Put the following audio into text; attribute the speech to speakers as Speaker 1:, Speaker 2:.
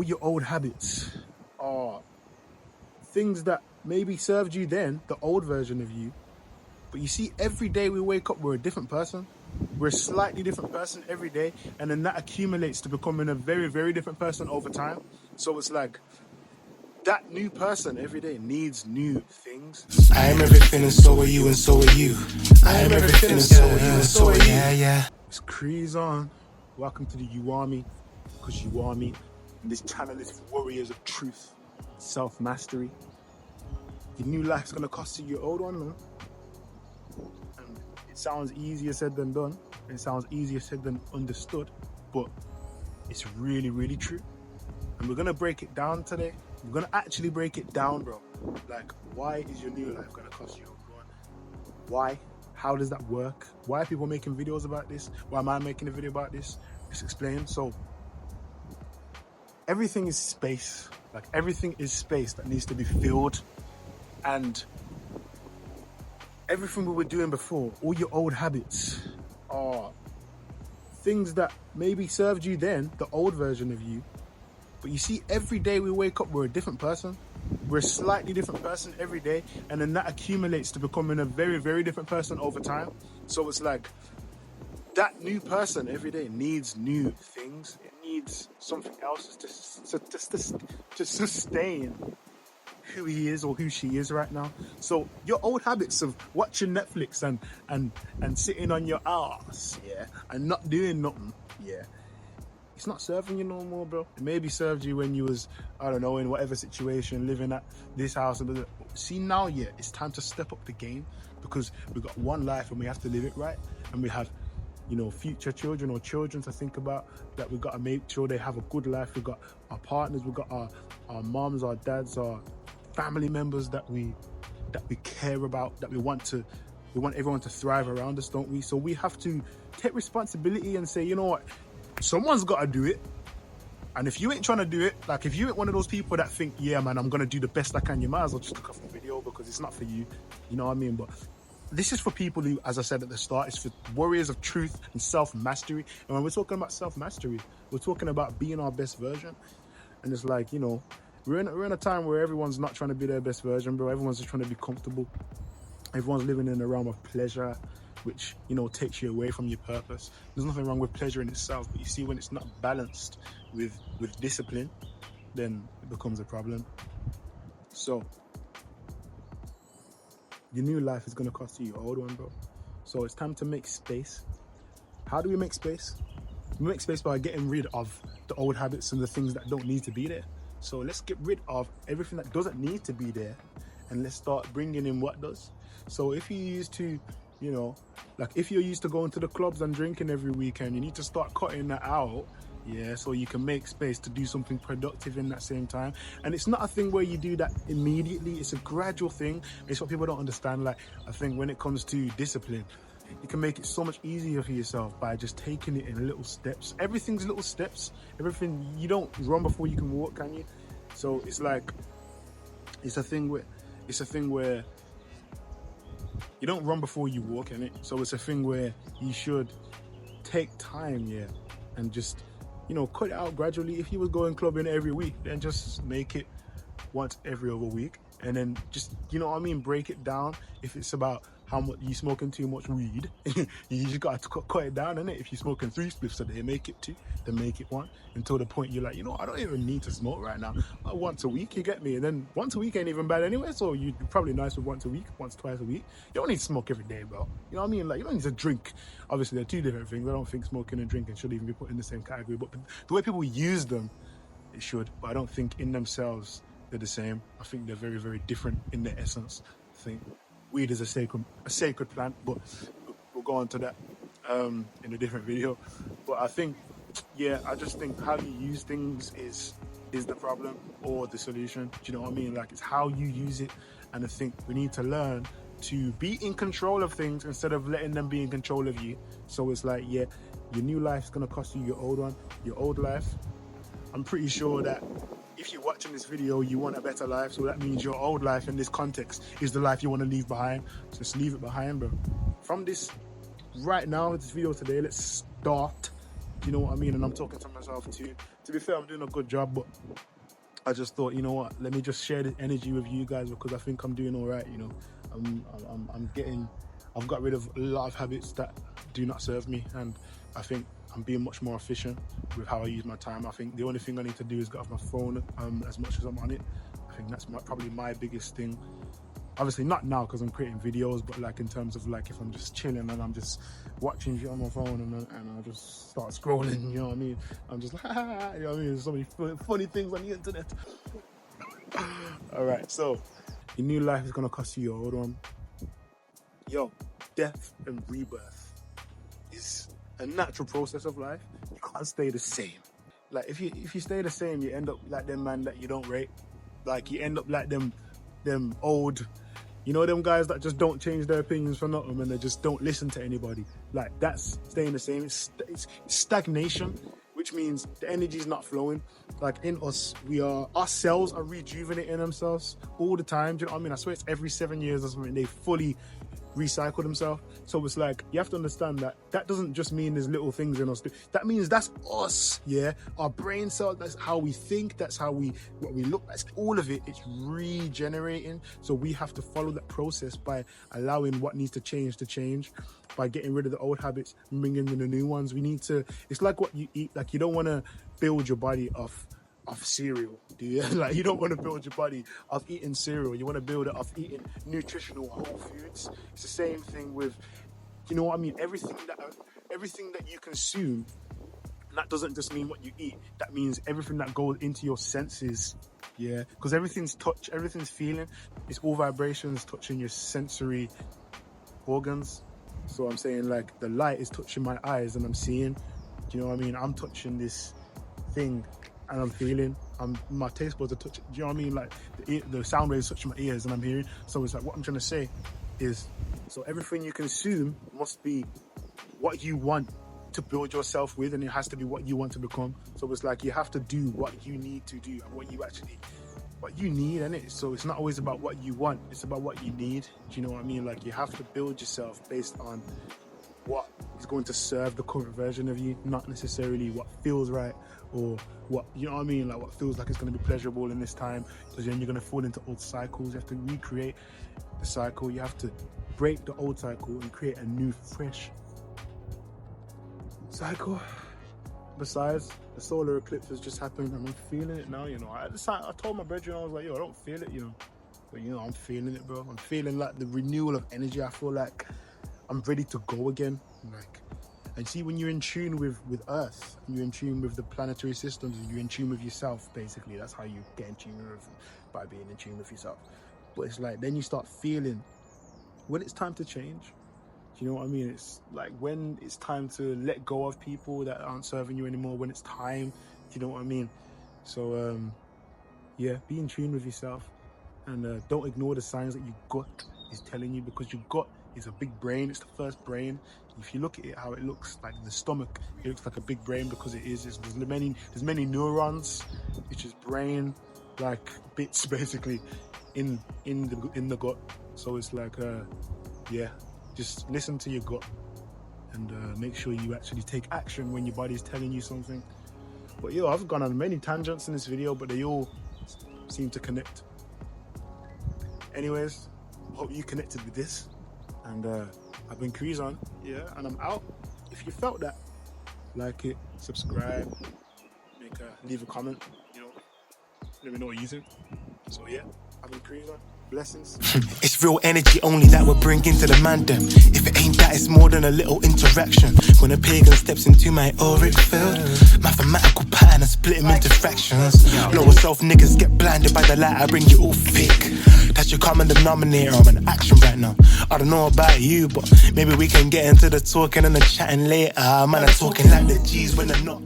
Speaker 1: All your old habits are things that maybe served you then, the old version of you. But you see, every day we wake up, we're a different person. We're a slightly different person every day. And then that accumulates to becoming a very, very different person over time. So it's like that new person every day needs new things.
Speaker 2: I am everything and so are you and so are you. I am everything and so are you and so are you. Yeah.
Speaker 1: It's CreezOn. Welcome to the You Are Me, because you are me. And this channel is warriors of truth, self-mastery. Your new life's gonna cost you your old one, man. And it sounds easier said than done. It sounds easier said than understood, but it's really, really true. And we're gonna break it down today. We're gonna actually break it down, bro. Like, why is your new life gonna cost you your old one? Why? How does that work? Why are people making videos about this? Why am I making a video about this? Let's explain. So, everything is space. Like, everything is space that needs to be filled. And everything we were doing before, all your old habits are things that maybe served you then, the old version of you. But you see, every day we wake up, we're a different person. We're a slightly different person every day. And then that accumulates to becoming a very, very different person over time. So it's like that new person every day needs new things. It needs something else to sustain who he is or who she is right now. So your old habits of watching Netflix and sitting on your ass, yeah, and not doing nothing, yeah, it's not serving you no more, bro. It maybe served you when you was, I don't know, in whatever situation, living at this house. See, now, yeah, it's time to step up the game, because we've got one life and we have to live it right. And we have, you know, future children or children to think about, that we've got to make sure they have a good life. We've got our partners, we've got our moms, our dads, our family members that we care about, that we want everyone to thrive around us, don't we? So we have to take responsibility and say, you know what, someone's got to do it. And if you ain't trying to do it, like if you ain't one of those people that think, yeah, man, I'm going to do the best I can, you might as well just look off the video, because it's not for you. You know what I mean? But this is for people who, as I said at the start, it's for warriors of truth and self-mastery. And when we're talking about self-mastery, we're talking about being our best version. And it's like, you know, we're in a time where everyone's not trying to be their best version, bro. Everyone's just trying to be comfortable. Everyone's living in the realm of pleasure, which, you know, takes you away from your purpose. There's nothing wrong with pleasure in itself, but you see, when it's not balanced with discipline, then it becomes a problem. So your new life is going to cost you your old one, bro. So it's time to make space. How do we make space? We make space by getting rid of the old habits and the things that don't need to be there. So let's get rid of everything that doesn't need to be there, and let's start bringing in what does. So if you used to, you know, like if you're used to going to the clubs and drinking every weekend, you need to start cutting that out, yeah, so you can make space to do something productive in that same time. And it's not a thing where you do that immediately, it's a gradual thing. It's what people don't understand. Like, I think when it comes to discipline, you can make it so much easier for yourself by just taking it in little steps. Everything's little steps. Everything, you don't run before you can walk, can you? So it's like, it's a thing where you don't run before you walk, in it. So it's a thing where you should take time, yeah, and just, you know, cut it out gradually. If you was going clubbing every week, then just make it once every other week, and then just, you know what I mean, break it down. If it's about how much you smoking too much weed, you just got to cut it down, innit? If you're smoking 3 spliffs a day, make it 2, then make it 1, until the point you're like, you know, I don't even need to smoke right now. Once a week, you get me? And then once a week ain't even bad anyway, so you're probably nice with once a week, once, twice a week. You don't need to smoke every day, bro. You know what I mean? Like, you don't need to drink. Obviously, they're 2 different things. I don't think smoking and drinking should even be put in the same category, but the way people use them, it should. But I don't think in themselves they're the same. I think they're very, very different in their essence. I think weed is a sacred plant, but we'll go on to that in a different video. But I think, yeah, I just think how you use things is the problem or the solution. Do you know what I mean? Like, it's how you use it. And I think we need to learn to be in control of things instead of letting them be in control of you. So it's like, yeah, your new life is going to cost you your old one. Your old life, I'm pretty sure that if you're watching this video, you want a better life. So that means your old life in this context is the life you want to leave behind. So just leave it behind, bro. From this, right now, this video today, let's start you know what I mean? And I'm talking to myself too. To be fair, I'm doing a good job, but I just thought, you know what, let me just share the energy with you guys because I think I'm doing all right, you know. I've got rid of a lot of habits that do not serve me, and I think I'm being much more efficient with how I use my time. I think the only thing I need to do is get off my phone as much as I'm on it. I think that's probably my biggest thing. Obviously not now because I'm creating videos, but like in terms of like if I'm just chilling and I'm just watching shit on my phone and I just start scrolling, you know what I mean? I'm just like, you know what I mean? There's so many funny things on the internet. All right, so your new life is gonna cost you your old one. Yo, death and rebirth is a natural process of life. You can't stay the same. Like if you stay the same, you end up like them man that you don't rate. Like you end up like them old, you know, them guys that just don't change their opinions for nothing and they just don't listen to anybody. Like that's staying the same. It's stagnation, which means the energy is not flowing. Like in us, our cells are rejuvenating themselves all the time. Do you know what I mean? I swear it's every 7 years or something they fully recycle themselves. So it's like you have to understand that doesn't just mean there's little things in us. That means that's us. Yeah, our brain cells, that's how we think, that's how what we look, that's all of it. It's regenerating. So we have to follow that process by allowing what needs to change, by getting rid of the old habits and bringing in the new ones. We need to, it's like what you eat. Like you don't want to build your body off cereal, do you? Like you don't want to build your body off eating cereal. You want to build it off eating nutritional whole foods. It's the same thing with, you know what I mean? Everything that you consume, that doesn't just mean what you eat. That means everything that goes into your senses. Yeah, because everything's touch, everything's feeling. It's all vibrations touching your sensory organs. So I'm saying like the light is touching my eyes and I'm seeing. Do you know what I mean? I'm touching this thing and I'm feeling. My taste buds are touching. Do you know what I mean? Like the sound waves touching my ears and I'm hearing. So it's like what I'm trying to say is, so everything you consume must be what you want to build yourself with, and it has to be what you want to become. So it's like you have to do what you need to do and what you need, innit? So it's not always about what you want, it's about what you need. Do you know what I mean? Like you have to build yourself based on what is going to serve the current version of you, not necessarily what feels right or what, you know what I mean, like what feels like it's going to be pleasurable in this time, because then you're going to fall into old cycles. You have to recreate the cycle. You have to break the old cycle and create a new, fresh cycle. Besides, the solar eclipse has just happened and I'm feeling it now, you know. I told my brethren, I was like, yo, I don't feel it, you know. But, you know, I'm feeling it, bro. I'm feeling like the renewal of energy. I feel like I'm ready to go again. Like, and see, when you're in tune with Earth, you're in tune with the planetary systems, you're in tune with yourself, basically. That's how you get in tune with, by being in tune with yourself. But it's like, then you start feeling when it's time to change. You know what I mean? It's like when it's time to let go of people that aren't serving you anymore, when it's time, you know what I mean? So, yeah, be in tune with yourself and don't ignore the signs that your gut is telling you, because your gut is a big brain. It's the first brain. If you look at it, how it looks, like the stomach, it looks like a big brain because it is. There's many neurons, which is brain, like bits basically in the gut. So it's like, yeah. Just listen to your gut and make sure you actually take action when your body's telling you something. But yo, I've gone on many tangents in this video, but they all seem to connect. Anyways, hope you connected with this. And I've been CreezOn, yeah, and I'm out. If you felt that, like it, subscribe, leave a comment, you know, let me know what you think. So yeah, I've been CreezOn. Blessings.
Speaker 2: It's real energy only that we're bringing to the man them. If it ain't that, it's more than a little interaction. When a pagan steps into my auric field, mathematical pattern, I split him into fractions. Lower self niggas get blinded by the light, I bring you all fake. That's your common denominator, I'm in action right now. I don't know about you, but maybe we can get into the talking and the chatting later. Man, I'm talking like the G's when they're not.